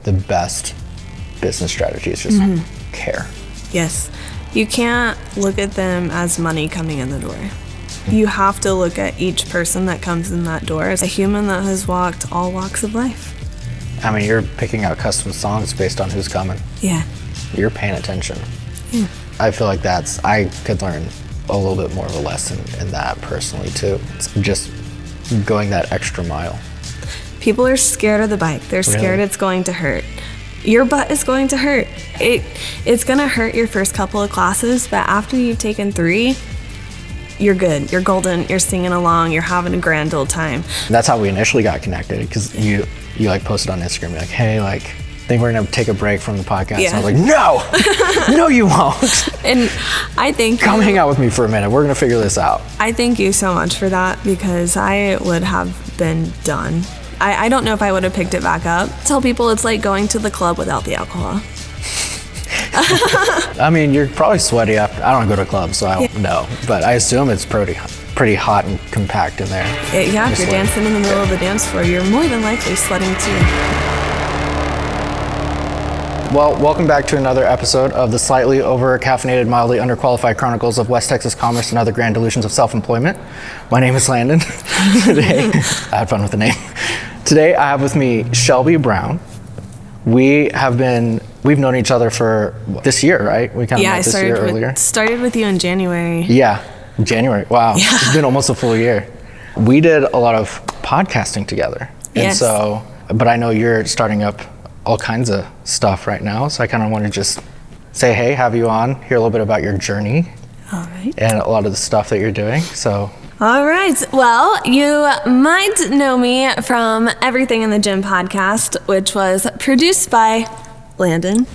the best business strategy is just care. Yes. You can't look at them as money coming in the door. You have to look at each person that comes in that door as a human that has walked all walks of life. I mean, you're picking out custom songs based on who's coming. Yeah. You're paying attention. Yeah. I feel like I could learn a little bit more of a lesson in that personally too. It's just going that extra mile. People are scared of the bike. They're scared it's going to hurt. Your butt is going to hurt. It's going to hurt your first couple of classes, but after you've taken 3, you're good. You're golden. You're singing along. You're having a grand old time. That's how we initially got connected, because you like posted on Instagram, you're like, hey, like, I think we're going to take a break from the podcast. Yeah. And I was like, no, no, you won't. And I think... Come hang out with me for a minute. We're going to figure this out. I thank you so much for that, because I would have been done. I don't know if I would have picked it back up. Tell people it's like going to the club without the alcohol. I mean, you're probably sweaty after. I don't go to clubs, so I don't know. But I assume it's pretty hot and compact in there. Yeah, if you're dancing in the middle of the dance floor, you're more than likely sweating too. Well, welcome back to another episode of the Slightly Over Caffeinated, Mildly Underqualified Chronicles of West Texas Commerce and Other Grand Delusions of Self-Employment. My name is Landon. Today, I had fun with the name. Today, I have with me Shelbi Brown. We've known each other for this year, right? We kind of met this year earlier. Started with you in January. Yeah, January. Wow, yeah. It's been almost a full year. We did a lot of podcasting together. And yes. So, but I know you're starting up all kinds of stuff right now. So I kind of want to just say, hey, have you on, hear a little bit about your journey. All right. And a lot of the stuff that you're doing, so. All right. Well, you might know me from Everything in the Gym podcast, which was produced by Landon.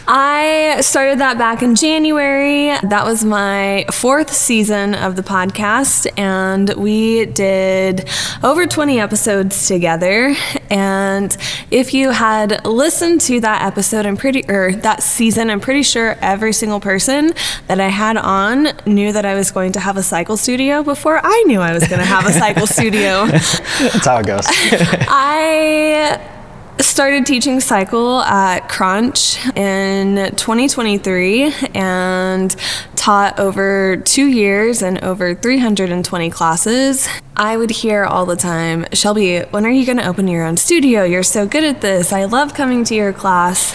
I started that back in January. That was my 4th season of the podcast, and we did over 20 episodes together. And if you had listened to that episode, that season, I'm pretty sure every single person that I had on knew that I was going to have a cycle studio before I knew I was going to have a cycle studio. That's how it goes. I started teaching cycle at Crunch in 2023 and taught over 2 years and over 320 classes. I would hear all the time, Shelbi, when are you going to open your own studio? You're so good at this. I love coming to your class.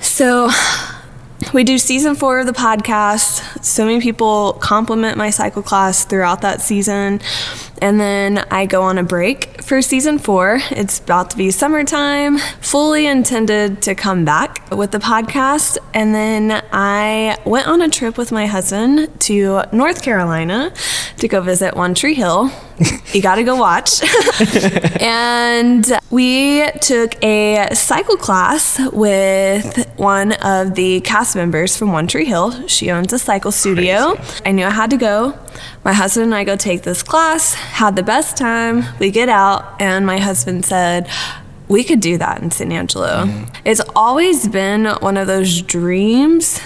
So we do season 4 of the podcast. So many people compliment my cycle class throughout that season. And then I go on a break for season 4. It's about to be summertime, fully intended to come back with the podcast. And then I went on a trip with my husband to North Carolina to go visit One Tree Hill. You gotta go watch. And we took a cycle class with one of the cast members from One Tree Hill. She owns a cycle studio. Crazy. I knew I had to go. My husband and I go take this class, had the best time. We get out, and my husband said, we could do that in San Angelo. Mm-hmm. It's always been one of those dreams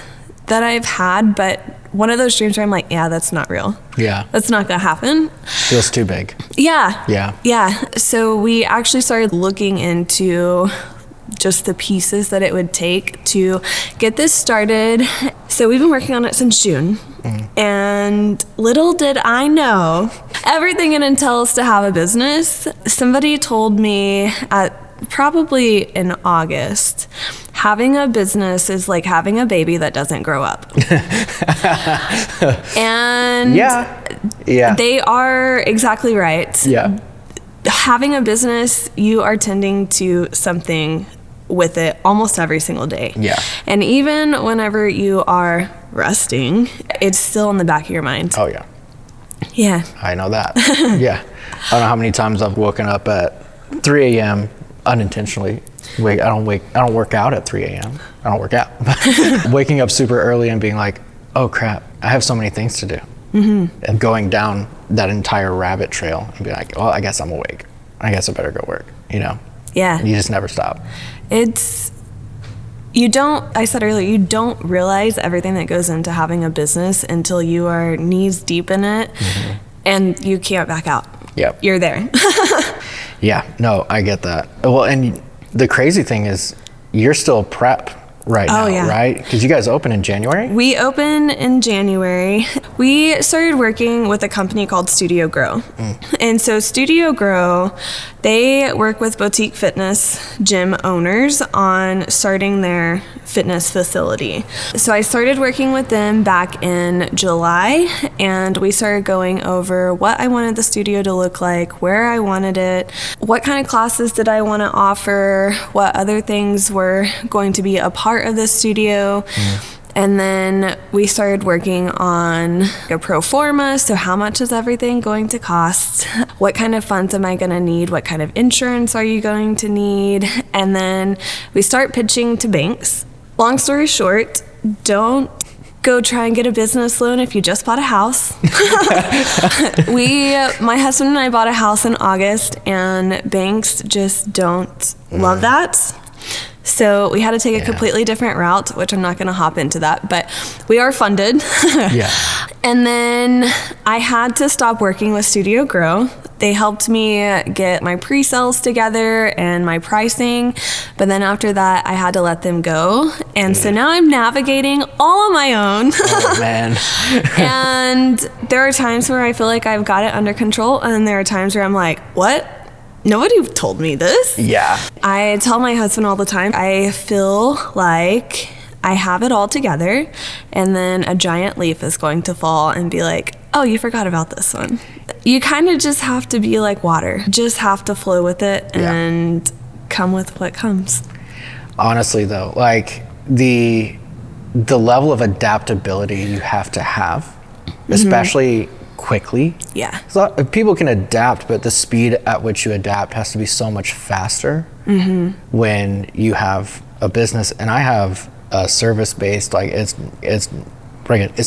that I've had, but one of those dreams where I'm like, yeah, that's not real. Yeah. That's not gonna happen. Feels too big. Yeah. Yeah. Yeah. So we actually started looking into just the pieces that it would take to get this started. So we've been working on it since June. And little did I know, everything it entails to have a business. Somebody told me probably in August, having a business is like having a baby that doesn't grow up. And yeah, they are exactly right. Yeah. Having a business, you are tending to something with it almost every single day. Yeah. And even whenever you are resting, it's still in the back of your mind. Oh yeah. Yeah. I know that. Yeah. I don't know how many times I've woken up at 3 a.m. unintentionally. I don't work out at 3 a.m. I don't work out. Waking up super early and being like, oh crap, I have so many things to do. Mm-hmm. And going down that entire rabbit trail and be like, well, I guess I'm awake. I guess I better go work, you know? Yeah. You just never stop. I said earlier, you don't realize everything that goes into having a business until you are knees deep in it. Mm-hmm. And you can't back out. Yep. You're there. Yeah, no, I get that. Well, and the crazy thing is you're still prep right now, right? Because you guys open in January? We open in January. We started working with a company called Studio Grow. And so Studio Grow, they work with boutique fitness gym owners on starting their fitness facility. So I started working with them back in July, and we started going over what I wanted the studio to look like, where I wanted it, what kind of classes did I want to offer, what other things were going to be a part of the studio. And then we started working on a pro forma. So how much is everything going to cost? What kind of funds am I going to need? What kind of insurance are you going to need? And then we start pitching to banks. Long story short, don't go try and get a business loan if you just bought a house. My husband and I bought a house in August, and banks just don't love that. So we had to take a completely different route, which I'm not going to hop into that, but we are funded. And then I had to stop working with Studio Grow. They helped me get my pre-sales together and my pricing, but then after that, I had to let them go. And so now I'm navigating all on my own. Oh, man. And there are times where I feel like I've got it under control, and then there are times where I'm like, what? Nobody told me this. Yeah. I tell my husband all the time, I feel like I have it all together, and then a giant leaf is going to fall and be like, oh, you forgot about this one. You kind of just have to be like water. Just have to flow with it and come with what comes. Honestly, though, like the level of adaptability you have to have, especially quickly. Yeah. So people can adapt, but the speed at which you adapt has to be so much faster when you have a business. And I have a service-based, like it's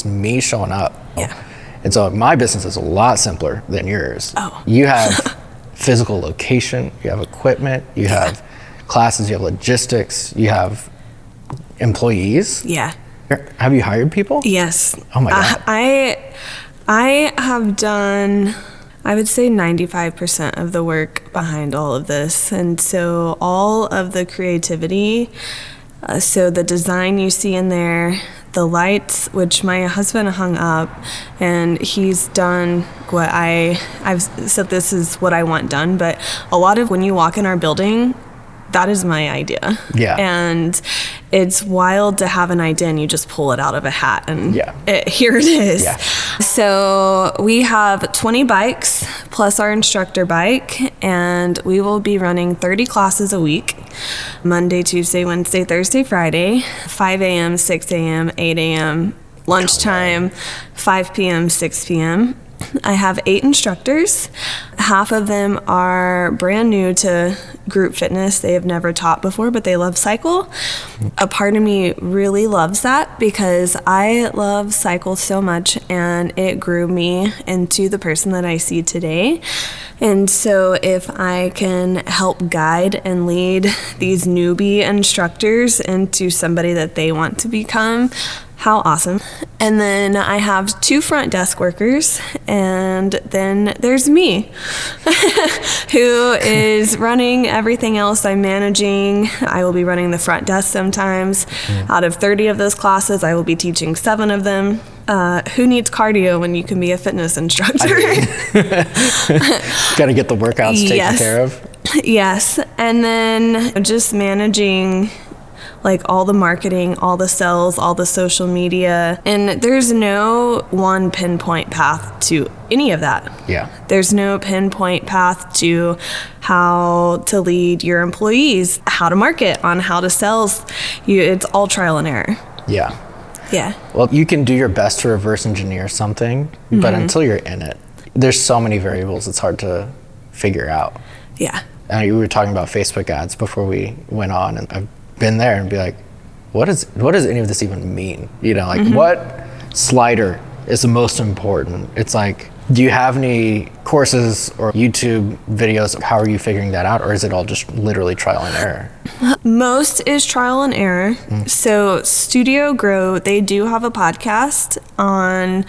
me showing up. Yeah. And so my business is a lot simpler than yours. Oh. You have physical location, you have equipment, you have classes, you have logistics, you have employees. Yeah. Have you hired people? Yes. Oh my God. I have done, I would say 95% of the work behind all of this. And so all of the creativity, so the design you see in there, the lights, which my husband hung up, and he's done what I've said this is what I want done, but a lot of when you walk in our building, that is my idea. Yeah. And it's wild to have an idea and you just pull it out of a hat and here it is. Yeah. So we have 20 bikes plus our instructor bike, and we will be running 30 classes a week, Monday, Tuesday, Wednesday, Thursday, Friday, 5 a.m., 6 a.m., 8 a.m., lunchtime, 5 p.m., 6 p.m. I have 8 instructors. Half of them are brand new to group fitness. They have never taught before, but they love cycle. A part of me really loves that because I love cycle so much, and it grew me into the person that I see today. And so if I can help guide and lead these newbie instructors into somebody that they want to become, how awesome. And then I have 2 front desk workers, and then there's me, who is running everything else I'm managing. I will be running the front desk sometimes. Out of 30 of those classes, I will be teaching 7 of them. Who needs cardio when you can be a fitness instructor? Got to get the workouts taken care of. Yes. And then just managing like all the marketing, all the sales, all the social media. And there's no one pinpoint path to any of that. Yeah. There's no pinpoint path to how to lead your employees, how to market, on how to sell. It's all trial and error. Yeah. Yeah. Well, you can do your best to reverse engineer something, but until you're in it, there's so many variables it's hard to figure out. Yeah. We were talking about Facebook ads before we went on, and I've been there and be like, what does any of this even mean? You know, like what slider is the most important? It's like, do you have any courses or YouTube videos? How are you figuring that out? Or is it all just literally trial and error? Most is trial and error. So Studio Grow, they do have a podcast on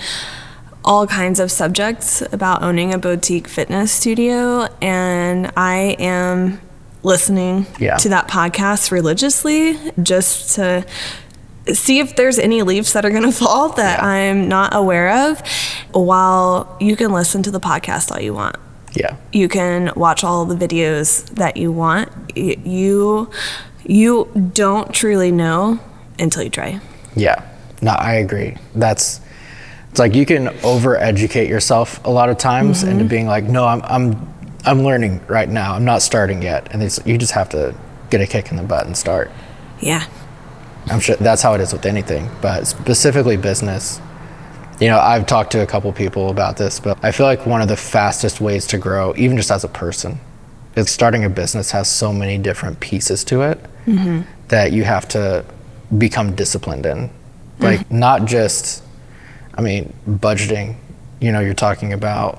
all kinds of subjects about owning a boutique fitness studio, and I am listening to that podcast religiously just to see if there's any leaves that are going to fall that I'm not aware of, while you can listen to the podcast all you want. Yeah. You can watch all the videos that you want. You don't truly know until you try. Yeah. No, I agree. It's like you can over-educate yourself a lot of times into being like, no, I'm learning right now. I'm not starting yet. And you just have to get a kick in the butt and start. Yeah. I'm sure that's how it is with anything, but specifically business. You know, I've talked to a couple people about this, but I feel like one of the fastest ways to grow, even just as a person, is starting a business has so many different pieces to it that you have to become disciplined in. Like, not just, budgeting. You know, you're talking about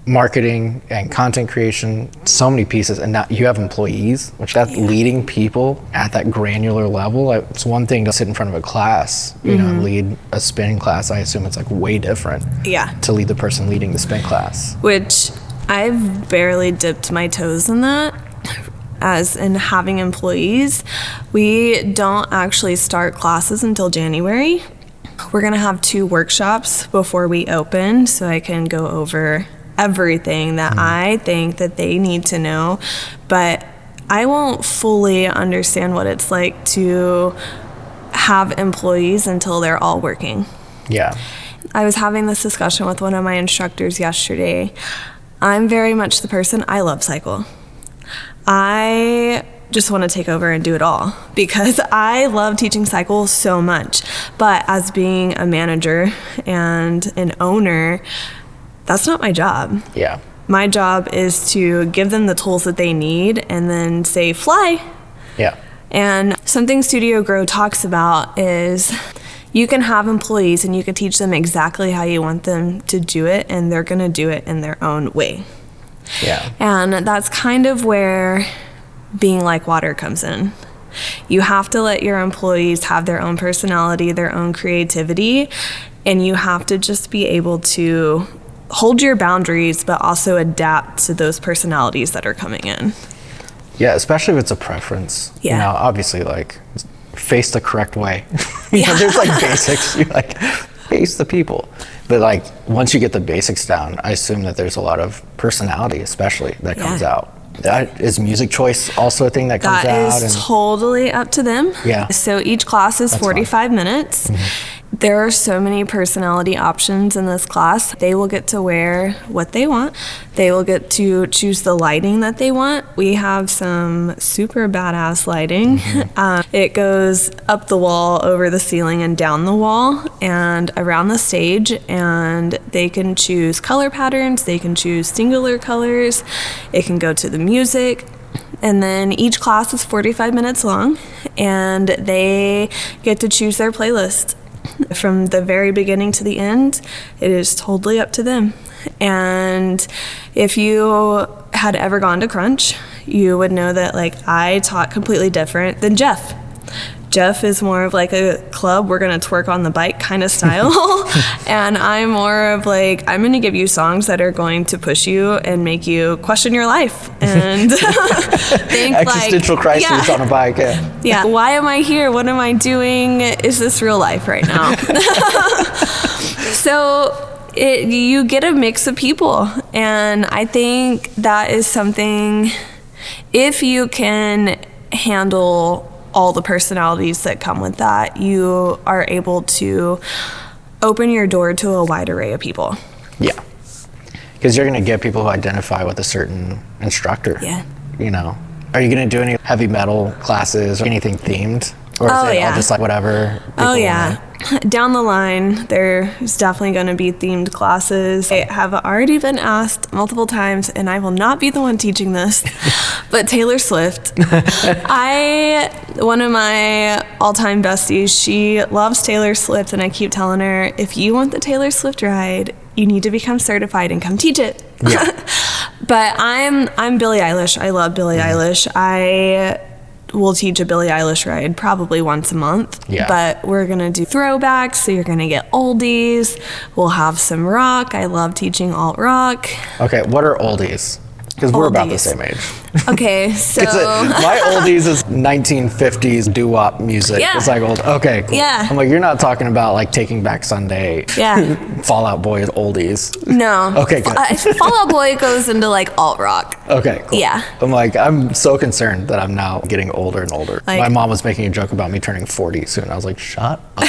marketing and content creation, so many pieces, and now you have employees, which leading people at that granular level. It's one thing to sit in front of a class, you know, and lead a spin class. I assume it's like way different to lead the person leading the spin class. Which I've barely dipped my toes in that. As in having employees, we don't actually start classes until January. We're gonna have 2 workshops before we open, so I can go over everything that I think that they need to know, but I won't fully understand what it's like to have employees until they're all working. Yeah. I was having this discussion with one of my instructors yesterday. I'm very much the person, I love cycle. I just want to take over and do it all because I love teaching cycle so much. But as being a manager and an owner, that's not my job. Yeah. My job is to give them the tools that they need and then say, fly. Yeah. And something Studio Grow talks about is you can have employees and you can teach them exactly how you want them to do it, and they're going to do it in their own way. Yeah. And that's kind of where being like water comes in. You have to let your employees have their own personality, their own creativity, and you have to just be able to hold your boundaries, but also adapt to those personalities that are coming in. Yeah, especially if it's a preference. Yeah. You know, obviously, like, face the correct way. You know, there's like basics. You like face the people. But like, once you get the basics down, I assume that there's a lot of personality, especially, that comes out. Is music choice also a thing that comes out? That is totally up to them. Yeah. So each class is 45 minutes. There are so many personality options in this class. They will get to wear what they want. They will get to choose the lighting that they want. We have some super badass lighting. It goes up the wall, over the ceiling, and down the wall, and around the stage. And they can choose color patterns. They can choose singular colors. It can go to the music. And then each class is 45 minutes long, and they get to choose their playlist. From the very beginning to the end, it is totally up to them. And if you had ever gone to Crunch, you would know that like I taught completely different than Jeff. Jeff is more of like a club, we're gonna twerk on the bike kind of style. And I'm more of like, I'm gonna give you songs that are going to push you and make you question your life and think existential crisis on a bike. Yeah, why am I here? What am I doing? Is this real life right now? So you get a mix of people, and I think that is something, if you can handle all the personalities that come with that, you are able to open your door to a wide array of people. Yeah, because you're going to get people who identify with a certain instructor. Yeah. You know, are you going to do any heavy metal classes or anything themed? Or is it all just like whatever? Oh, yeah. Down the line, there's definitely going to be themed classes. I have already been asked multiple times, and I will not be the one teaching this, but Taylor Swift. One of my all-time besties, she loves Taylor Swift, and I keep telling her, if you want the Taylor Swift ride, you need to become certified and come teach it. Yeah. But I'm Billie Eilish. I love Billie Eilish. I will teach a Billie Eilish ride probably once a month. Yeah. But we're going to do throwbacks, so you're going to get oldies. We'll have some rock. I love teaching alt rock. Okay, what are oldies? Because we're about the Oldies. same age. Okay, so My oldies is 1950s doo-wop music. Yeah. It's like old. Okay, cool. Yeah. I'm like, you're not talking about like Taking Back Sunday. Yeah. Fall Out Boy is oldies. no. Okay, good. Fall Out Boy goes into like alt rock. Okay, cool. Yeah. I'm like, I'm so concerned that I'm now getting older and older. Like- My mom was making a joke about me turning 40 soon. I was like, shut up.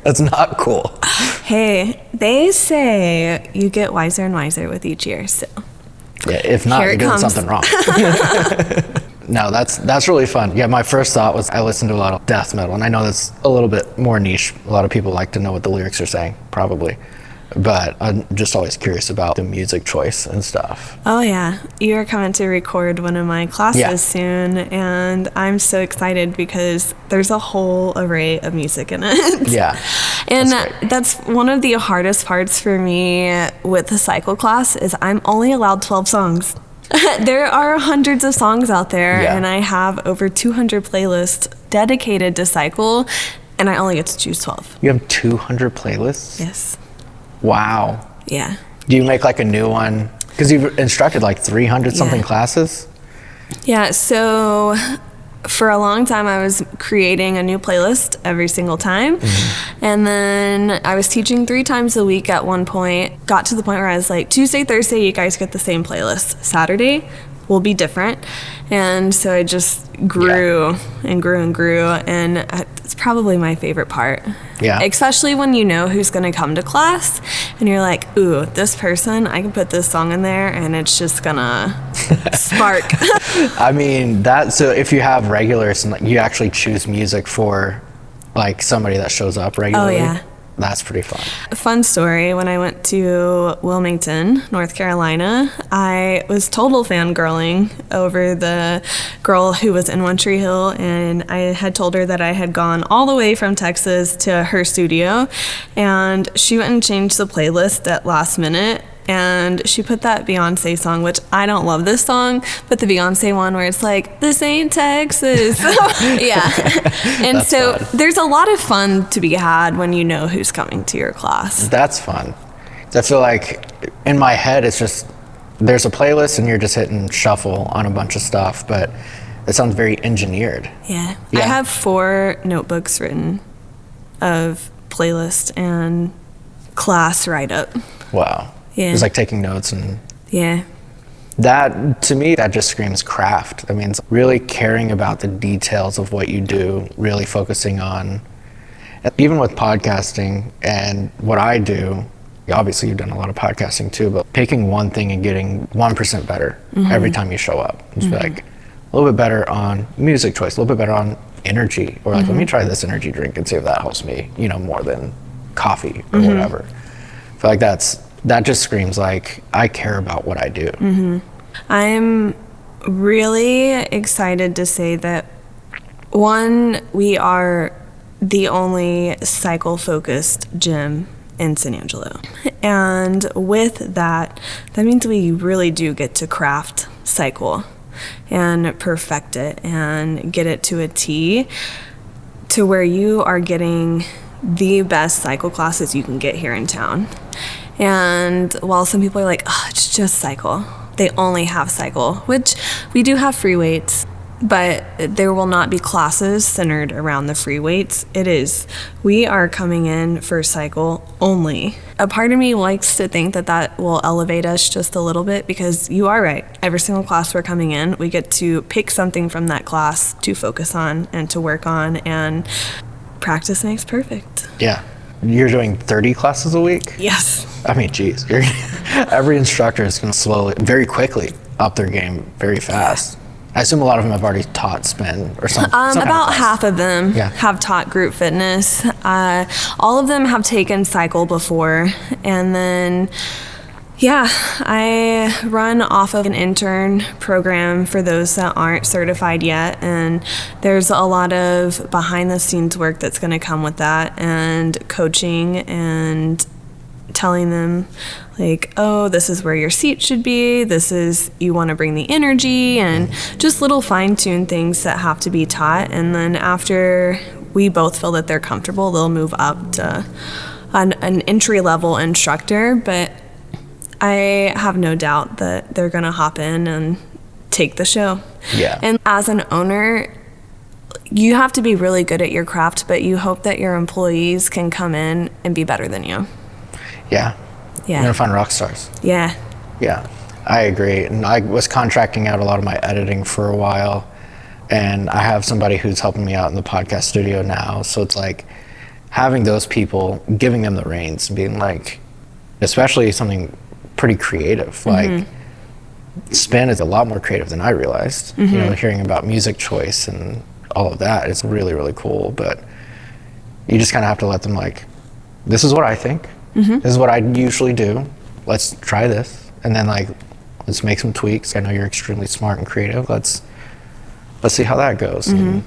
That's not cool. Hey, they say you get wiser and wiser with each year, so. Yeah, if not, Here you're it doing comes. something wrong. No, that's really fun. Yeah, my first thought was I listened to a lot of death metal, and I know that's a little bit more niche. A lot of people like to know what the lyrics are saying, probably. But I'm just always curious about the music choice and stuff. Oh yeah, you're coming to record one of my classes Yeah. soon, and I'm so excited because there's a whole array of music in it. Yeah. And That's great. that's one of the hardest parts for me with the cycle class is I'm only allowed 12 songs. There are hundreds of songs out there, Yeah. and I have over 200 playlists dedicated to cycle, and I only get to choose 12. You have 200 playlists? Yes. Wow. Yeah. Do you make like a new one? Because you've instructed like 300 something Yeah. classes? Yeah, so for a long time I was creating a new playlist every single time. And then I was teaching 3 times a week at one point. Got to the point where I was like, Tuesday, Thursday, you guys get the same playlist. Saturday will be different. And so I just grew and grew and grew. And it's probably my favorite part. Yeah. Especially when you know who's going to come to class and you're like, ooh, this person, I can put this song in there and it's just going to spark. I mean, so if you have regulars and like, you actually choose music for like somebody that shows up regularly, yeah. that's pretty fun. A fun story, when I went to Wilmington, North Carolina, I was total fangirling over the girl who was in One Tree Hill, and I had told her that I had gone all the way from Texas to her studio, and she went and changed the playlist at last minute. And she put that Beyonce song, which I don't love this song, but the Beyonce one where it's like, this ain't Texas. Yeah. And That's so fun. there's a lot of fun to be had when you know who's coming to your class. That's fun. I feel like in my head, it's just, there's a playlist and you're just hitting shuffle on a bunch of stuff, but it sounds very engineered. Yeah. Yeah. I have 4 notebooks written of playlist and class write-up. Wow. Yeah. It's like taking notes, and Yeah. that, to me, that just screams craft. I mean, it's really caring about the details of what you do, really focusing on, even with podcasting and what I do, obviously you've done a lot of podcasting too, but picking one thing and getting 1% better every time you show up. Just be like, a little bit better on music choice, a little bit better on energy, or like, let me try this energy drink and see if that helps me, more than coffee or whatever. I feel like that just screams like, I care about what I do. I'm really excited to say that, one, we are the only cycle-focused gym in San Angelo. And with that means we really do get to craft cycle and perfect it and get it to a T to where you are getting the best cycle classes you can get here in town. And while some people are like, oh, it's just cycle, they only have cycle, which we do have free weights, but there will not be classes centered around the free weights. We are coming in for cycle only. A part of me likes to think that will elevate us just a little bit, because you are right. Every single class we're coming in, we get to pick something from that class to focus on and to work on, and practice makes perfect. Yeah. You're doing 30 classes a week? Yes. I mean, geez, every instructor is going to slowly, very quickly up their game very fast. I assume a lot of them have already taught spin or something. About half of them Yeah. have taught group fitness. All of them have taken cycle before. And then, I run off of an intern program for those that aren't certified yet. And there's a lot of behind the scenes work that's going to come with that, and coaching and telling them like, oh, this is where your seat should be, you want to bring the energy, and just little fine-tuned things that have to be taught. And then after we both feel that they're comfortable, they'll move up to an entry-level instructor. But I have no doubt that they're going to hop in and take the show. Yeah. And as an owner, you have to be really good at your craft, but you hope that your employees can come in and be better than you. Yeah. You're going to find rock stars. Yeah. Yeah, I agree. And I was contracting out a lot of my editing for a while, and I have somebody who's helping me out in the podcast studio now. So it's like having those people, giving them the reins, being like, especially something pretty creative, like spin is a lot more creative than I realized. You know, hearing about music choice and all of that, it's really, really cool. But you just kind of have to let them like, this is what I think. This is what I usually do. Let's try this. And then like, let's make some tweaks. I know you're extremely smart and creative. Let's see how that goes. And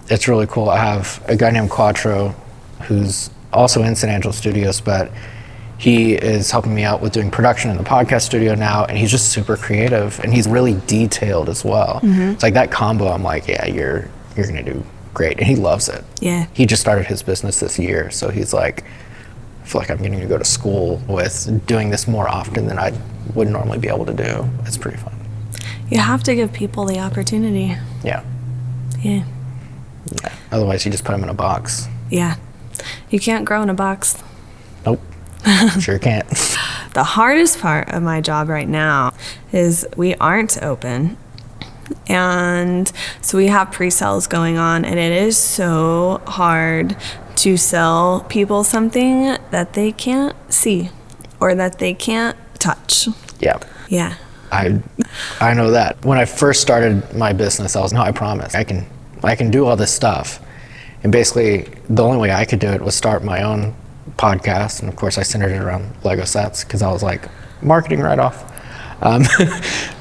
it's really cool. I have a guy named Quattro who's also in San Angelo Studios, but he is helping me out with doing production in the podcast studio now, and he's just super creative, and he's really detailed as well. It's like that combo, I'm like, yeah, you're gonna do great, and he loves it. Yeah. He just started his business this year, so he's like, I feel like I'm getting to go to school with doing this more often than I would normally be able to do. It's pretty fun. You have to give people the opportunity. Yeah. Yeah. Otherwise, you just put them in a box. Yeah. You can't grow in a box. Nope. Sure can't. The hardest part of my job right now is we aren't open. And so we have pre-sales going on, and it is so hard to sell people something that they can't see or that they can't touch. Yeah. Yeah. I know that. When I first started my business, I was, no, I promise, I can do all this stuff. And basically, the only way I could do it was start my own podcast. And of course, I centered it around Lego sets because I was like, marketing right off.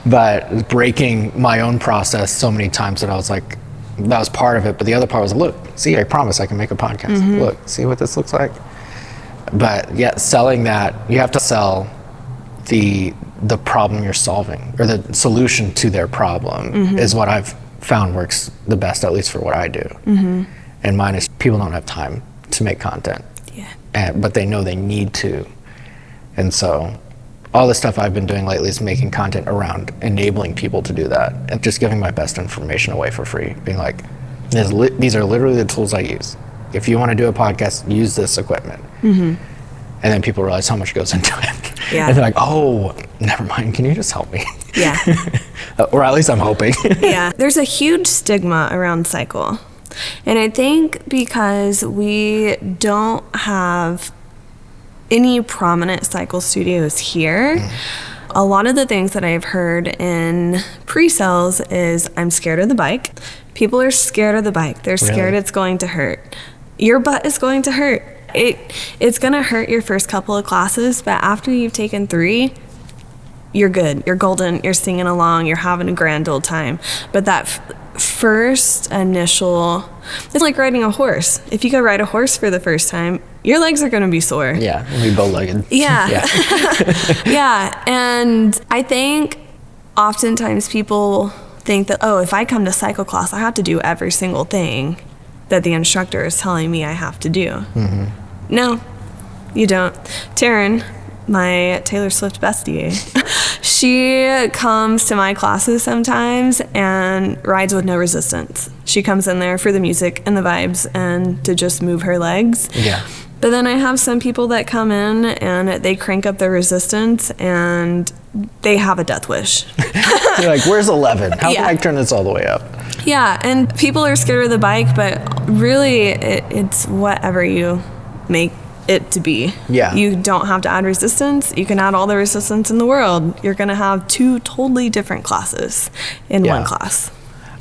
But breaking my own process so many times that I was like, that was part of it. But the other part was, look, see, I promise I can make a podcast. Look, see what this looks like. But yeah, selling that, you have to sell the problem you're solving, or the solution to their problem is what I've found works the best, at least for what I do. And mine is people don't have time to make content. Yeah. But they know they need to. And so all the stuff I've been doing lately is making content around enabling people to do that, and just giving my best information away for free, being like, these are literally the tools I use. If you want to do a podcast, use this equipment. And then people realize how much goes into it. Yeah. And they're like, oh, never mind, can you just help me? Yeah. Or at least I'm hoping. Yeah. There's a huge stigma around cycle. And I think because we don't have any prominent cycle studios here, a lot of the things that I've heard in pre-sales is, I'm scared of the bike. People are scared of the bike. They're scared it's going to hurt. Your butt is going to hurt. It's going to hurt your first couple of classes, but after you've taken 3, you're good. You're golden. You're singing along. You're having a grand old time. But that first initial, it's like riding a horse. If you go ride a horse for the first time, your legs are going to be sore. Yeah, we'll be bow-legged. Yeah. Yeah. And I think oftentimes people think that, oh, if I come to cycle class, I have to do every single thing that the instructor is telling me I have to do. No, you don't. Taryn, my Taylor Swift bestie, she comes to my classes sometimes and rides with no resistance. She comes in there for the music and the vibes and to just move her legs. Yeah. But then I have some people that come in and they crank up their resistance and they have a death wish. You're like, where's 11? How can I turn this all the way up? Yeah, and people are scared of the bike, but really it's whatever you make it to be. Yeah. You don't have to add resistance. You can add all the resistance in the world. You're going to have 2 totally different classes in one class.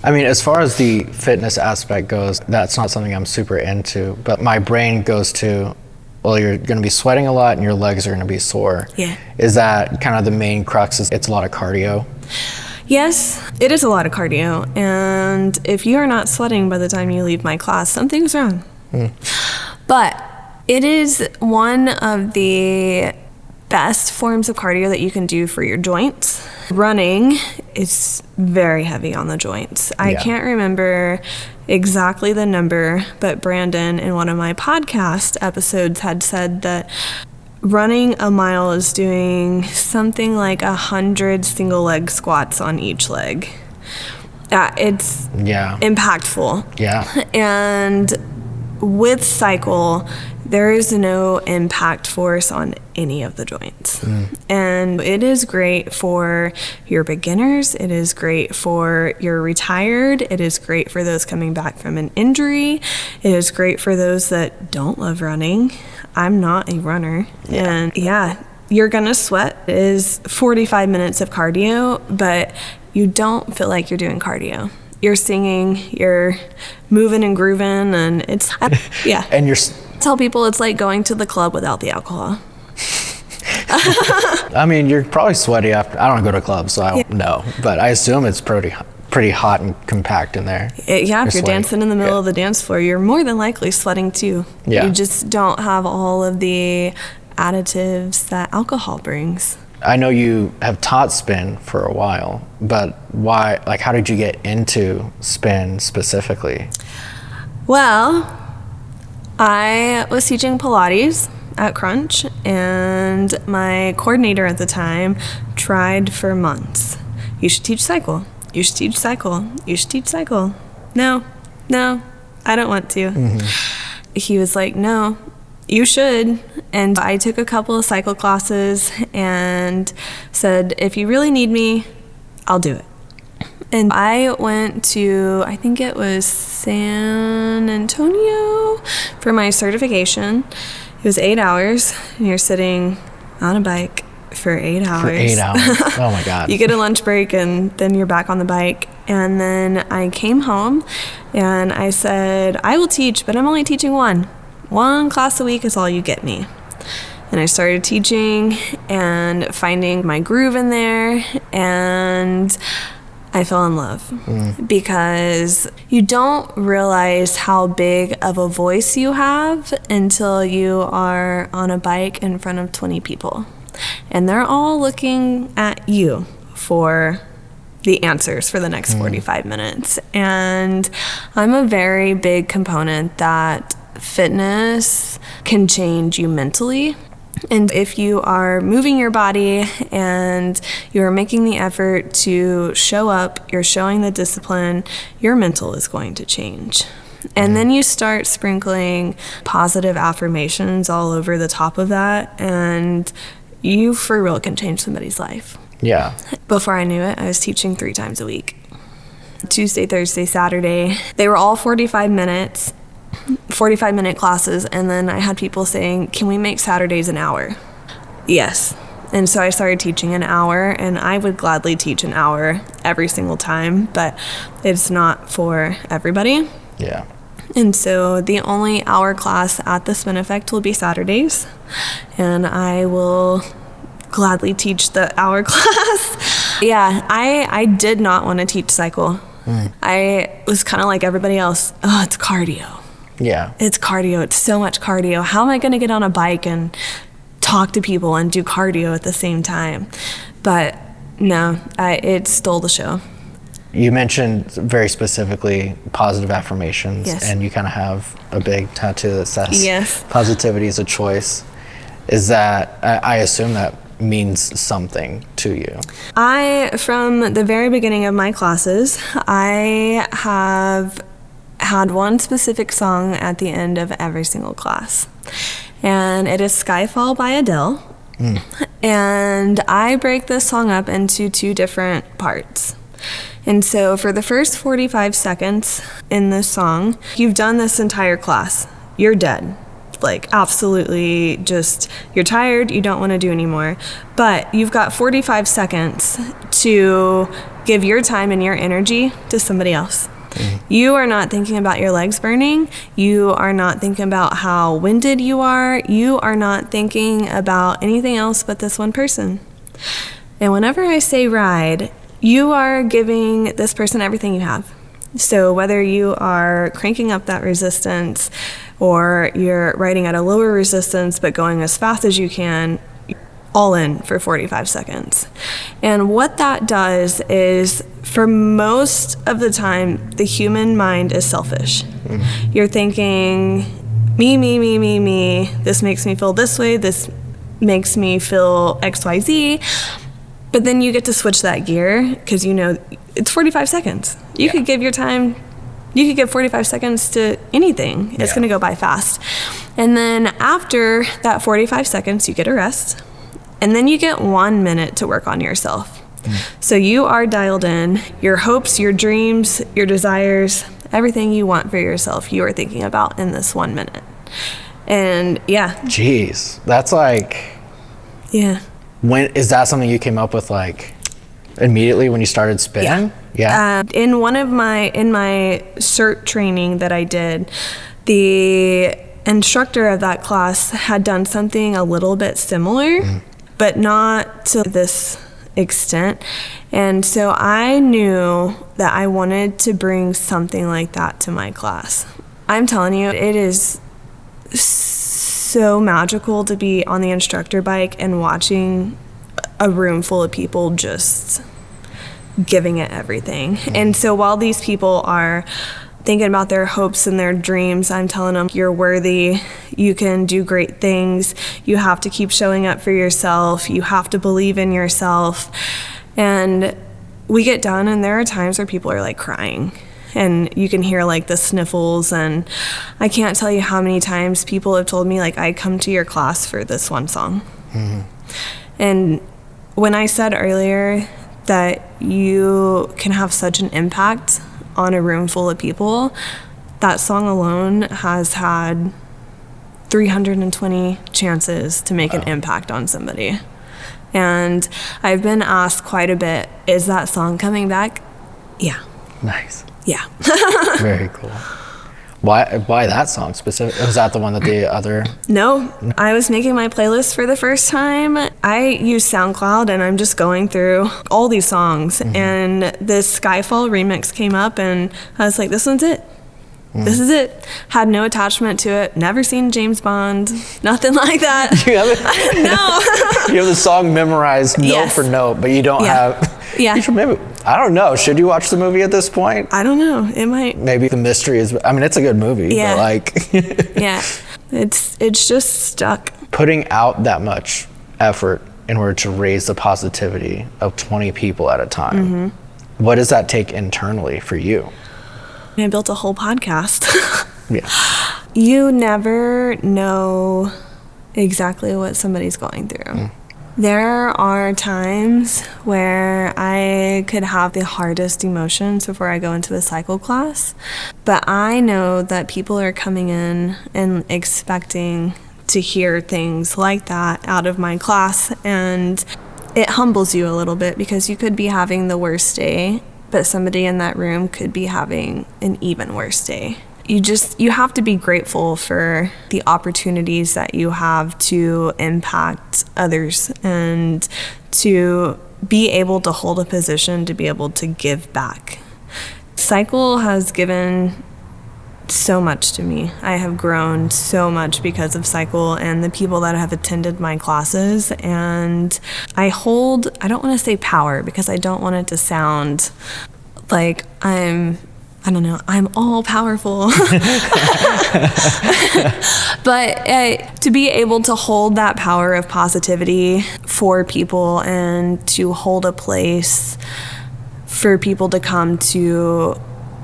I mean, as far as the fitness aspect goes, that's not something I'm super into, but my brain goes to, well, you're going to be sweating a lot and your legs are going to be sore. Yeah. Is that kind of the main crux? It's a lot of cardio? Yes, it is a lot of cardio. And if you are not sweating by the time you leave my class, something's wrong. But it is one of the best forms of cardio that you can do for your joints. Running is very heavy on the joints. I can't remember exactly the number, but Brandon in one of my podcast episodes had said that running a mile is doing something like 100 single leg squats on each leg. It's impactful. Yeah. And with cycle, there is no impact force on any of the joints. And it is great for your beginners. It is great for your retired. It is great for those coming back from an injury. It is great for those that don't love running. I'm not a runner. And you're gonna sweat. It is 45 minutes of cardio, but you don't feel like you're doing cardio. You're singing, you're moving and grooving, and it's, And you're... Tell people it's like going to the club without the alcohol. I mean, you're probably sweaty after. I don't go to clubs, so I don't know. But I assume it's pretty hot and compact in there. If you're dancing in the middle of the dance floor, you're more than likely sweating too. Yeah. You just don't have all of the additives that alcohol brings. I know you have taught spin for a while, but why? Like, how did you get into spin specifically? Well, I was teaching Pilates at Crunch, and my coordinator at the time tried for months. You should teach cycle. You should teach cycle. You should teach cycle. No, I don't want to. He was like, no, you should. And I took a couple of cycle classes and said, if you really need me, I'll do it. And I went to, I think it was San Antonio for my certification. It was 8 hours, and you're sitting on a bike for 8 hours. For 8 hours. Oh my God. You get a lunch break, and then you're back on the bike. And then I came home, and I said, I will teach, but I'm only teaching one. One class a week is all you get me. And I started teaching and finding my groove in there, and I fell in love because you don't realize how big of a voice you have until you are on a bike in front of 20 people. And they're all looking at you for the answers for the next 45 minutes. And I'm a very big component that fitness can change you mentally. And if you are moving your body and you're making the effort to show up, you're showing the discipline, your mental is going to change. And then you start sprinkling positive affirmations all over the top of that, and you for real can change somebody's life. Yeah. Before I knew it, I was teaching 3 times a week. Tuesday, Thursday, Saturday. They were all 45 minutes. 45-minute classes, and then I had people saying, can we make Saturdays an hour? Yes. And so I started teaching an hour, and I would gladly teach an hour every single time, but it's not for everybody. Yeah. And so the only hour class at the Spin Effect will be Saturdays, and I will gladly teach the hour class. Yeah, I did not want to teach cycle. I was kind of like everybody else. Oh, it's cardio. Yeah. It's cardio. It's so much cardio. How am I going to get on a bike and talk to people and do cardio at the same time? But no, it stole the show. You mentioned very specifically positive affirmations, Yes. and you kind of have a big tattoo that says Yes. positivity is a choice. Is that, I assume that means something to you. From the very beginning of my classes, I have had one specific song at the end of every single class, and it is Skyfall by Adele. And I break this song up into 2 different parts. And so for the first 45 seconds in this song, you've done this entire class. You're dead. Like, absolutely, just, you're tired, you don't want to do anymore. But you've got 45 seconds to give your time and your energy to somebody else. You are not thinking about your legs burning. You are not thinking about how winded you are. You are not thinking about anything else but this one person. And whenever I say ride, you are giving this person everything you have. So whether you are cranking up that resistance or you're riding at a lower resistance but going as fast as you can, all in for 45 seconds. And what that does is, for most of the time, the human mind is selfish. You're thinking, me, this makes me feel this way, this makes me feel XYZ. But then you get to switch that gear because you know it's 45 seconds. You could give your time, you could give 45 seconds to anything. It's going to go by fast. And then after that 45 seconds, you get a rest. And then you get 1 minute to work on yourself. So you are dialed in. Your hopes, your dreams, your desires, everything you want for yourself, you are thinking about in this 1 minute. And Jeez, that's like... Yeah. When is that something you came up with like immediately when you started spinning? Yeah. In my CERT training that I did, the instructor of that class had done something a little bit similar, but not to this extent. And so I knew that I wanted to bring something like that to my class. I'm telling you, it is so magical to be on the instructor bike and watching a room full of people just giving it everything. And so while these people are thinking about their hopes and their dreams, I'm telling them, you're worthy, you can do great things, you have to keep showing up for yourself, you have to believe in yourself. And we get done and there are times where people are like crying. And you can hear like the sniffles, and I can't tell you how many times people have told me like, I come to your class for this one song. And when I said earlier that you can have such an impact on a room full of people, that song alone has had 320 chances to make an impact on somebody. And I've been asked quite a bit, is that song coming back? Yeah. Nice. Yeah. Very cool. Why that song specific? Was that the one that the other? No, I was making my playlist for the first time. I use SoundCloud and I'm just going through all these songs, and this Skyfall remix came up and I was like, this one's it. This is it. Had no attachment to it. Never seen James Bond. Nothing like that. You have it? No. You have the song memorized note for note, but you don't have... Yeah. You should maybe... I don't know. Should you watch the movie at this point? I don't know. It might... Maybe the mystery is... I mean, it's a good movie, but like... Yeah. It's just stuck. Putting out that much effort in order to raise the positivity of 20 people at a time, what does that take internally for you? I built a whole podcast. Yeah. You never know exactly what somebody's going through. There are times where I could have the hardest emotions before I go into the cycle class, but I know that people are coming in and expecting to hear things like that out of my class, and it humbles you a little bit because you could be having the worst day, but somebody in that room could be having an even worse day. You have to be grateful for the opportunities that you have to impact others and to be able to hold a position to be able to give back. Cycle has given so much to me. I have grown so much because of Cycle and the people that have attended my classes, and I don't want to say power because I don't want it to sound like I'm all powerful. But to be able to hold that power of positivity for people and to hold a place for people to come to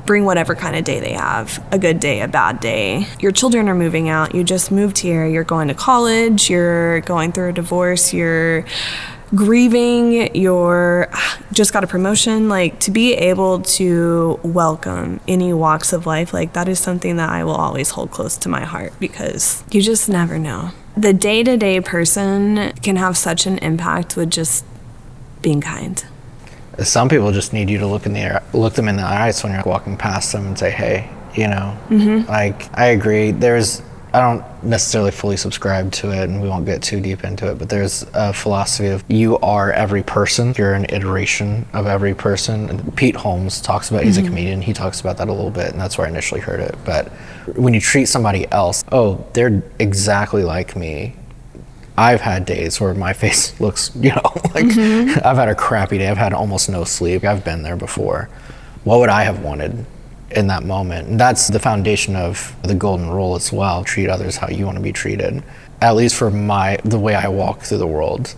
bring whatever kind of day they have, a good day, a bad day. Your children are moving out, you just moved here, you're going to college, you're going through a divorce, you're grieving, you're just got a promotion. Like, to be able to welcome any walks of life, like, that is something that I will always hold close to my heart because you just never know. The day-to-day person can have such an impact with just being kind. Some people just need you to look them in the eyes when you're walking past them and say, hey, you know. Like, I agree. I don't necessarily fully subscribe to it, and we won't get too deep into it, but there's a philosophy of you are every person. You're an iteration of every person. And Pete Holmes talks about, he's a comedian, he talks about that a little bit, and that's where I initially heard it. But when you treat somebody else, oh, they're exactly like me. I've had days where my face looks, like I've had a crappy day. I've had almost no sleep. I've been there before. What would I have wanted in that moment? And that's the foundation of the golden rule as well. Treat others how you want to be treated. at least for the way I walk through the world,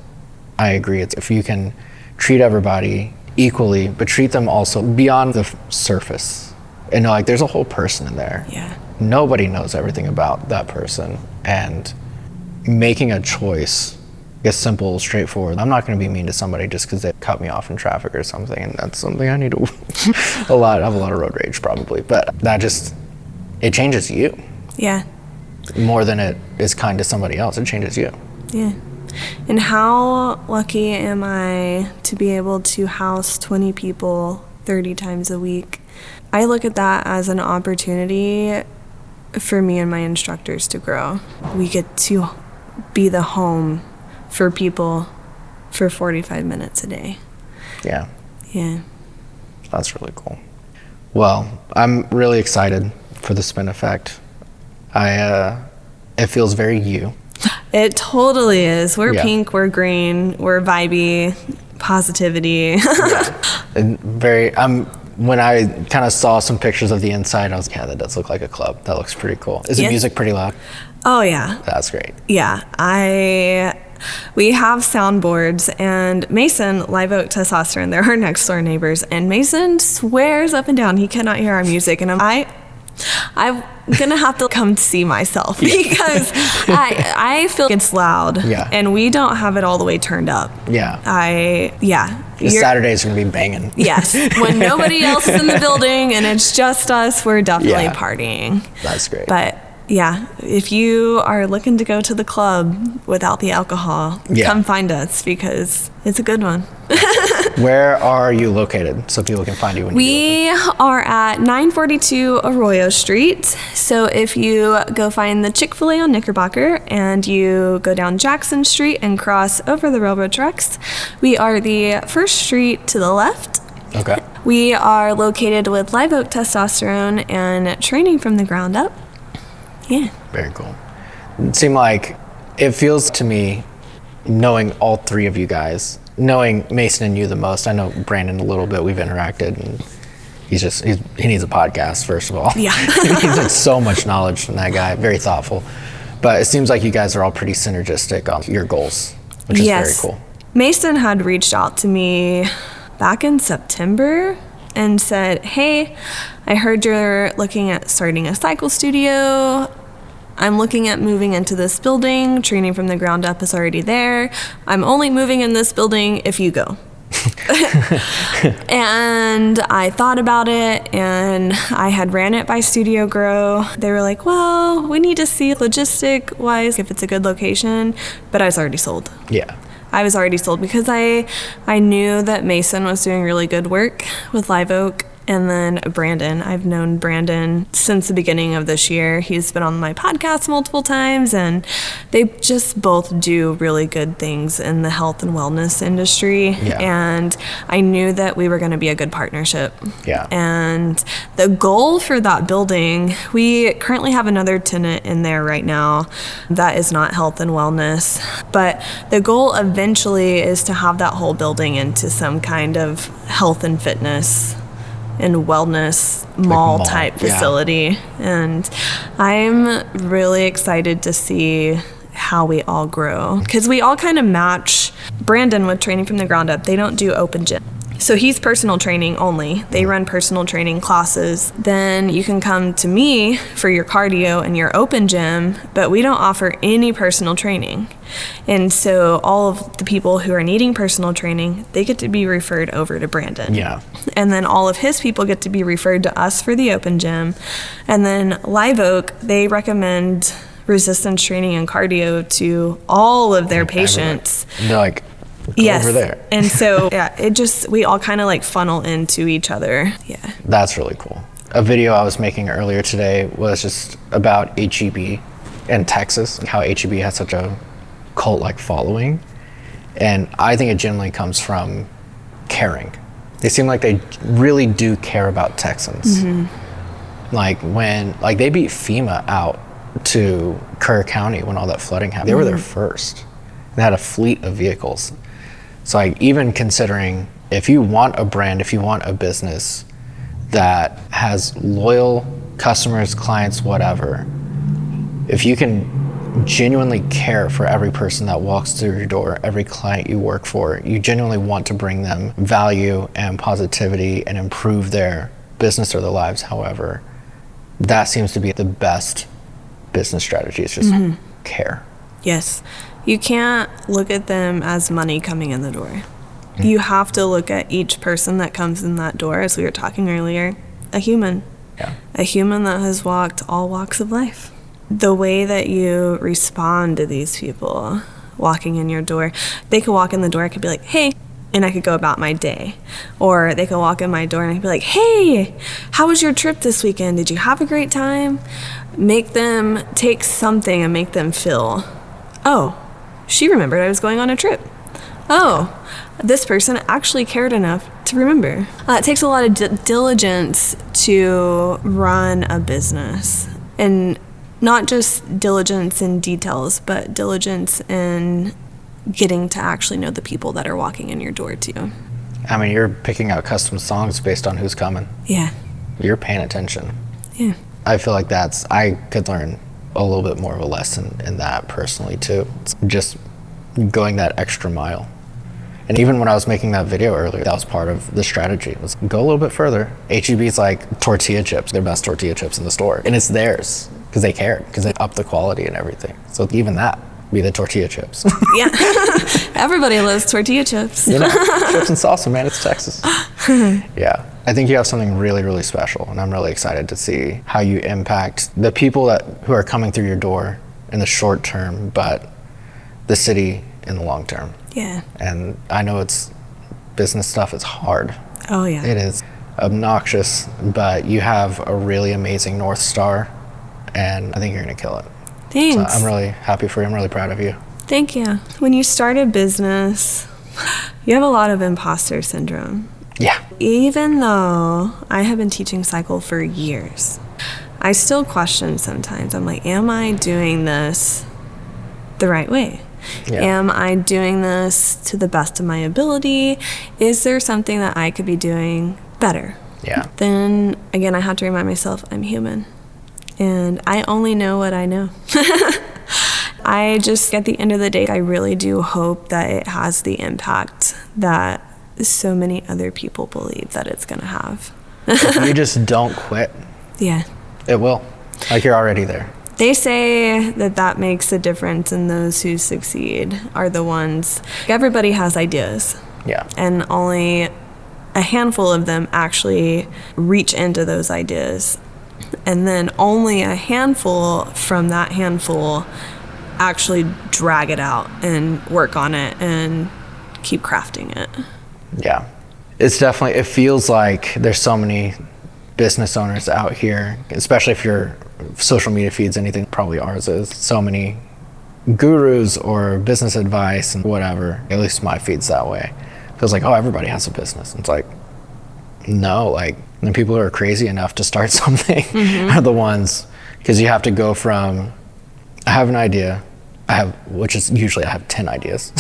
I agree. It's if you can treat everybody equally, but treat them also beyond the surface. And like, there's a whole person in there. Yeah. Nobody knows everything about that person. And making a choice is simple, straightforward. I'm not going to be mean to somebody just because they cut me off in traffic or something. And that's something I need to I have a lot of road rage probably. But that just, it changes you. Yeah. More than it is kind to somebody else. It changes you. Yeah. And how lucky am I to be able to house 20 people 30 times a week? I look at that as an opportunity for me and my instructors to grow. We get to be the home for people for 45 minutes a day. Yeah. Yeah. That's really cool. Well, I'm really excited for the spin effect. It feels very you. It totally is. We're Yeah. pink, we're green, we're vibey, positivity. And when I kind of saw some pictures of the inside, I was, yeah, that does look like a club. That looks pretty cool. Is the Yes. music pretty loud? Oh, yeah. That's great. Yeah. We have soundboards, and Mason, Live Oak Testosterone, they're our next door neighbors, and Mason swears up and down he cannot hear our music, and I'm gonna have to come see myself because I feel it's loud. Yeah. And we don't have it all the way turned up. Yeah. The Saturday's gonna be banging. Yes. When nobody else is in the building and it's just us, we're definitely Yeah. partying. That's great. But yeah, if you are looking to go to the club without the alcohol, Yeah. come find us because it's a good one. Where are you located so people can find you when you We are at 942 Arroyo Street. So if you go find the Chick-fil-A on Knickerbocker and you go down Jackson Street and cross over the railroad tracks, we are the first street to the left. Okay. We are located with Live Oak Testosterone and training from the ground up. Yeah. Very cool. It seemed like, it feels to me, knowing all three of you guys, knowing Mason and you the most, I know Brandon a little bit, we've interacted, and he needs a podcast, first of all. Yeah. He's like so much knowledge from that guy, very thoughtful. But it seems like you guys are all pretty synergistic on your goals, which is very cool. Mason had reached out to me back in September and said, hey, I heard you're looking at starting a cycle studio. I'm looking at moving into this building. Training from the ground up is already there. I'm only moving in this building if you go. And I thought about it, and I had ran it by Studio Grow. They were like, well, we need to see logistic-wise if it's a good location, but I was already sold. Yeah. I was already sold because I knew that Mason was doing really good work with Live Oak. And then Brandon, I've known Brandon since the beginning of this year. He's been on my podcast multiple times, and they just both do really good things in the health and wellness industry. Yeah. And I knew that we were going to be a good partnership. Yeah. And the goal for that building, we currently have another tenant in there right now that is not health and wellness. But the goal eventually is to have that whole building into some kind of health and fitness and wellness mall type facility. And I'm really excited to see how we all grow, because we all kind of match. Brandon with training from the ground up, they don't do open gym. So he's personal training only. They run personal training classes. Then you can come to me for your cardio and your open gym, but we don't offer any personal training. And so all of the people who are needing personal training, they get to be referred over to Brandon. Yeah. And then all of his people get to be referred to us for the open gym. And then Live Oak, they recommend resistance training and cardio to all of their patients. They're like, go over there. And so, yeah, we all kind of like funnel into each other. Yeah. That's really cool. A video I was making earlier today was just about HEB in Texas, and how HEB has such a cult-like following. And I think it generally comes from caring. They seem like they really do care about Texans. Mm-hmm. Like they beat FEMA out to Kerr County when all that flooding happened. They were there first. They had a fleet of vehicles. So like, even considering, if you want a brand, if you want a business that has loyal customers, clients, whatever, if you can genuinely care for every person that walks through your door, every client you work for. You genuinely want to bring them value and positivity and improve their business or their lives. However, that seems to be the best business strategy. It's just care. Yes. You can't look at them as money coming in the door. You have to look at each person that comes in that door, as we were talking earlier, a human. Yeah. A human that has walked all walks of life. The way that you respond to these people walking in your door, they could walk in the door, I could be like, hey, and I could go about my day. Or they could walk in my door and I could be like, hey, how was your trip this weekend? Did you have a great time? Make them take something and make them feel, oh, she remembered I was going on a trip. Oh, this person actually cared enough to remember. It takes a lot of diligence to run a business. And not just diligence in details, but diligence in getting to actually know the people that are walking in your door too. I mean, you're picking out custom songs based on who's coming. Yeah. You're paying attention. Yeah. I feel like I could learn a little bit more of a lesson in that personally too. It's just going that extra mile. And even when I was making that video earlier, that was part of the strategy. Was go a little bit further. H-E-B's like tortilla chips. They're best tortilla chips in the store. And it's theirs because they cared, because they upped the quality and everything. So even that be the tortilla chips. Yeah. Everybody loves tortilla chips. You know, chips and salsa, man. It's Texas. Yeah. I think you have something really, really special. And I'm really excited to see how you impact the people who are coming through your door in the short term, but the city in the long term. Yeah. And I know business stuff is hard. Oh, yeah. It is obnoxious, but you have a really amazing North Star, and I think you're going to kill it. Thanks. So I'm really happy for you. I'm really proud of you. Thank you. When you start a business, you have a lot of imposter syndrome. Yeah. Even though I have been teaching cycle for years, I still question sometimes. I'm like, am I doing this the right way? Yeah. Am I doing this to the best of my ability? Is there something that I could be doing better? Yeah. Then again, I have to remind myself I'm human and I only know what I know. I just, at the end of the day, I really do hope that it has the impact that so many other people believe that it's going to have. If you just don't quit, yeah, it will. Like, you're already there. They say that makes a difference, and those who succeed are the ones. Everybody has ideas. Yeah. And only a handful of them actually reach into those ideas. And then only a handful from that handful actually drag it out and work on it and keep crafting it. Yeah. It feels like there's so many business owners out here, especially if your social media feeds anything, probably ours is, so many gurus or business advice and whatever. At least my feed's that way. It feels like, oh, everybody has a business. It's like, no, like, the people who are crazy enough to start something are the ones, because you have to go from, I have an idea, I have 10 ideas.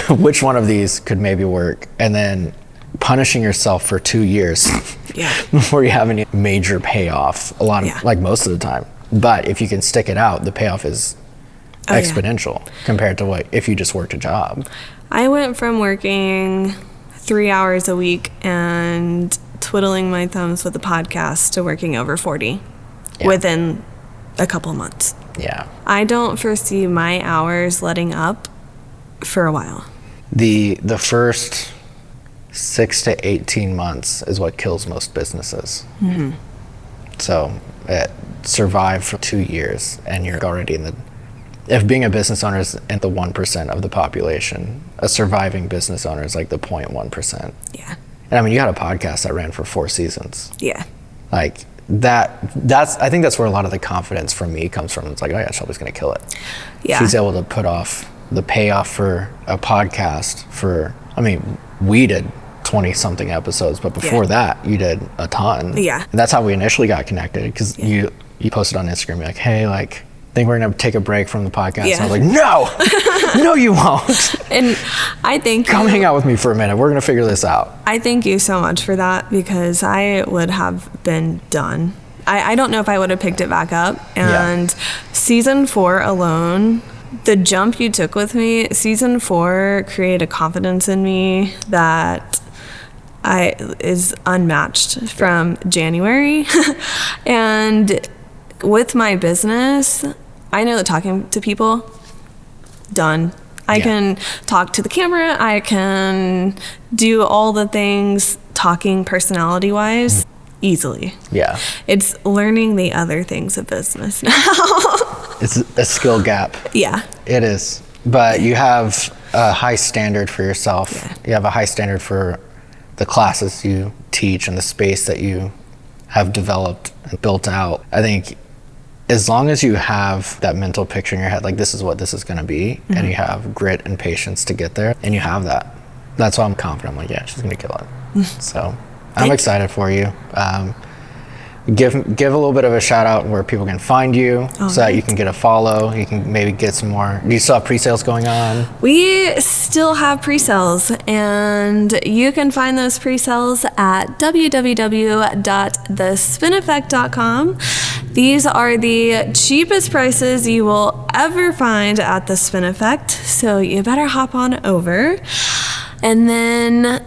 Which one of these could maybe work? And then punishing yourself for 2 years before you have any major payoff, like most of the time. But if you can stick it out, the payoff is exponential compared to what if you just worked a job. I went from working 3 hours a week and twiddling my thumbs with a podcast to working over 40 within a couple of months. Yeah. I don't foresee my hours letting up for a while. The first 6 to 18 months is what kills most businesses. Mm-hmm. So survive for 2 years and you're already if being a business owner is in the 1% of the population, a surviving business owner is like the 0.1%. Yeah. And I mean, you had a podcast that ran for 4 seasons. Yeah. Like I think that's where a lot of the confidence from me comes from. It's like, oh yeah, Shelbi's going to kill it. Yeah. She's able to put off the payoff for a podcast we did 20 something episodes, but before that you did a ton. Yeah. And that's how we initially got connected, because you posted on Instagram, you're like, hey, like, I think we're going to take a break from the podcast. Yeah. And I was like, no, no, you won't. And I think come hang out with me for a minute. We're going to figure this out. I thank you so much for that, because I would have been done I don't know if I would have picked it back up. And season 4 alone, the jump you took with me, season 4 created a confidence in me that is unmatched from January. And with my business, I know that talking to people, done. I can talk to the camera. I can do all the things talking personality-wise easily. Yeah. It's learning the other things of business now. It's a skill gap. Yeah. It is. But you have a high standard for yourself. Yeah. You have a high standard for the classes you teach and the space that you have developed and built out. I think as long as you have that mental picture in your head, like this is what this is going to be, and you have grit and patience to get there, and you have that, that's why I'm confident. I'm like, yeah, she's going to kill it. So I'm excited for you. Give a little bit of a shout out where people can find you so that you can get a follow. You can maybe get some more. Do you still have pre-sales going on? We still have pre-sales, and you can find those pre-sales at www.thespineffect.com. These are the cheapest prices you will ever find at the Spin Effect, so you better hop on over. And then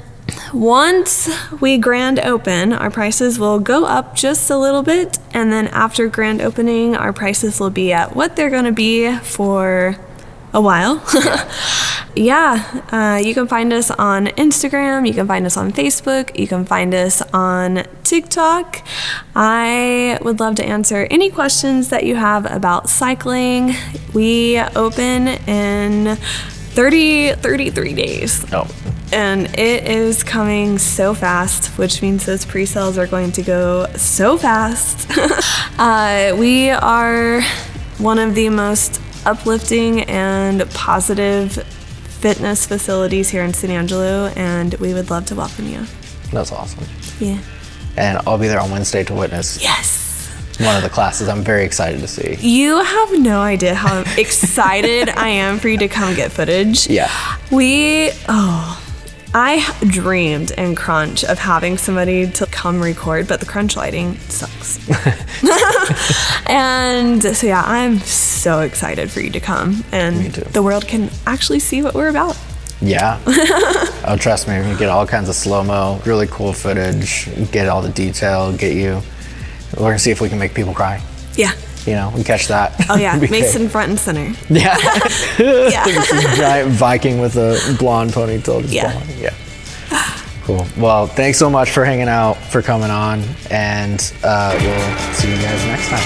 once we grand open, our prices will go up just a little bit, and then after grand opening, our prices will be at what they're going to be for a while. You can find us on Instagram, you can find us on Facebook, you can find us on TikTok. I would love to answer any questions that you have about cycling. We open in 33 days. Oh. And it is coming so fast, which means those pre-sales are going to go so fast. We are one of the most uplifting and positive fitness facilities here in San Angelo, and we would love to welcome you. That's awesome. Yeah. And I'll be there on Wednesday to witness. Yes. One of the classes I'm very excited to see. You have no idea how excited I am for you to come get footage. Yeah. I dreamed in Crunch of having somebody to come record, but the Crunch lighting sucks. And so yeah, I'm so excited for you to come, and Me too. The world can actually see what we're about. Yeah. Oh, trust me, we're gonna get all kinds of slow-mo, really cool footage, get all the detail, We're gonna see if we can make people cry. Yeah. You know, we catch that. Oh yeah, Mason front and center. Yeah. Yeah. This giant Viking with a blonde ponytail. Yeah. Cool. Well, thanks so much for hanging out, for coming on, and we'll see you guys next time.